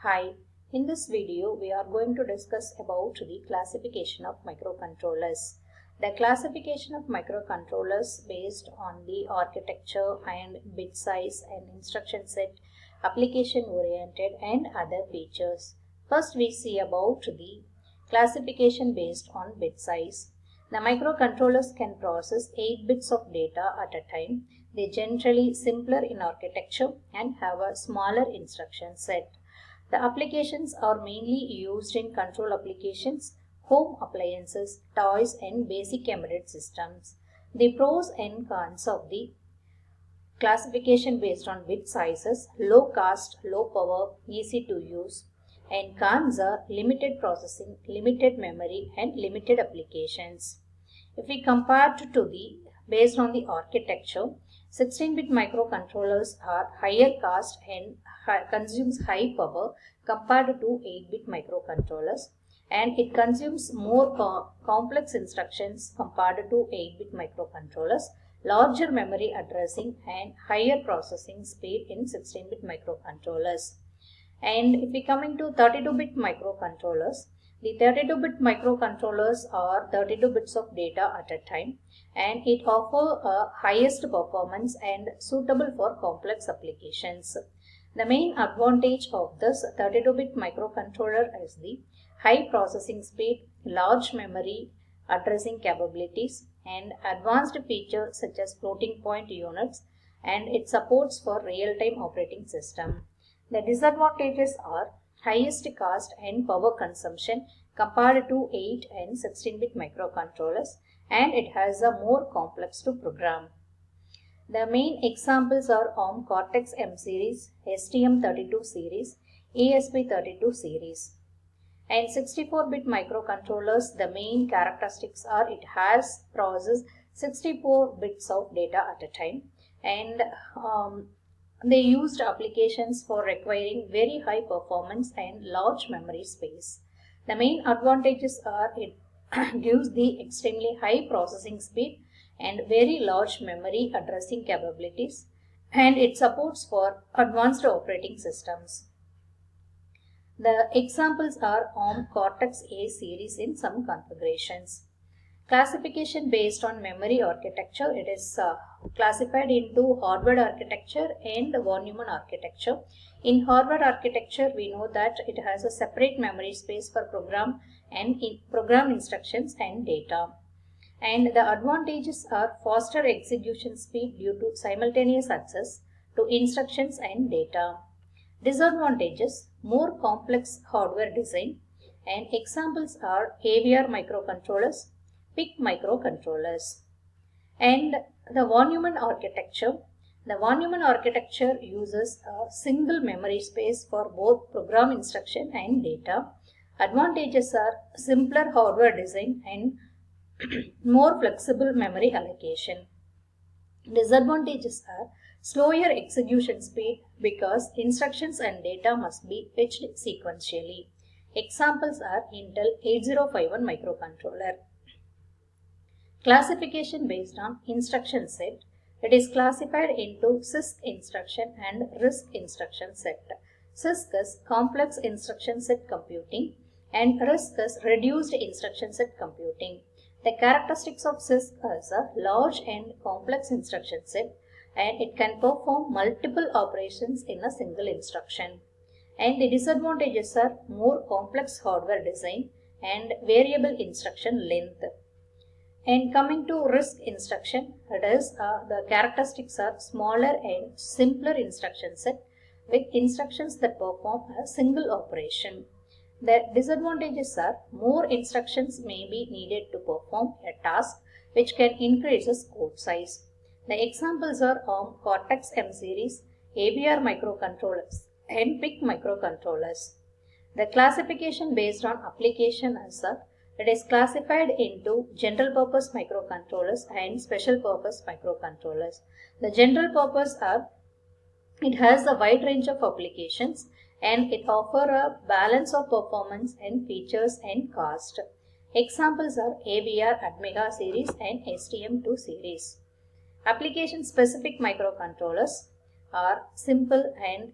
Hi, in this video we are going to discuss about the classification of microcontrollers. The classification of microcontrollers based on the architecture and bit size and instruction set, application oriented and other features. First we see about the classification based on bit size. The microcontrollers can process 8 bits of data at a time. They generally simpler in architecture and have a smaller instruction set. The applications are mainly used in control applications, home appliances, toys and basic embedded systems. The pros and cons of the classification based on bit sizes: low cost, low power, easy to use, and cons are limited processing, limited memory and limited applications. If we compare to the based on the architecture, 16-bit microcontrollers are higher cost and consumes high power compared to 8-bit microcontrollers, and it consumes more complex instructions compared to 8-bit microcontrollers, larger memory addressing and higher processing speed in 16-bit microcontrollers. And if we come into 32-bit microcontrollers, the 32-bit microcontrollers are 32 bits of data at a time, and it offers a highest performance and suitable for complex applications. The main advantage of this 32-bit microcontroller is the high processing speed, large memory addressing capabilities, and advanced features such as floating point units, and it supports for real-time operating system. The disadvantages are highest cost and power consumption compared to 8 and 16-bit microcontrollers, and it has a more complex to program. The main examples are ARM Cortex-M series, STM32 series, ESP32 series. And 64-bit microcontrollers, the main characteristics are it has processed 64 bits of data at a time, and they used applications for requiring very high performance and large memory space. The main advantages are it gives the extremely high processing speed and very large memory addressing capabilities, and it supports for advanced operating systems. The examples are ARM Cortex-A series in some configurations. Classification based on memory architecture, it is classified into hardware architecture and von Neumann architecture. In hardware architecture, we know that it has a separate memory space for program and program instructions and data. And the advantages are faster execution speed due to simultaneous access to instructions and data. Disadvantages: more complex hardware design, and examples are AVR microcontrollers, PIC microcontrollers. And the von Neumann architecture. The von Neumann architecture uses a single memory space for both program instruction and data. Advantages are simpler hardware design and more flexible memory allocation. Disadvantages are slower execution speed because instructions and data must be fetched sequentially. Examples are Intel 8051 microcontroller. Classification based on instruction set. It is classified into CISC instruction and RISC instruction set. CISC is complex instruction set computing and RISC is reduced instruction set computing. The characteristics of CISC is a large and complex instruction set, and it can perform multiple operations in a single instruction. And the disadvantages are more complex hardware design and variable instruction length. And coming to RISC instruction, it is the characteristics are smaller and simpler instruction set with instructions that perform a single operation. The disadvantages are more instructions may be needed to perform a task, which can increase its code size. The examples are ARM Cortex-M series, AVR microcontrollers, and PIC microcontrollers. The classification based on application is it is classified into general purpose microcontrollers and special purpose microcontrollers. The general purpose are it has a wide range of applications, and it offers a balance of performance and features and cost. Examples are AVR Atmega series and STM2 series. Application specific microcontrollers are simple and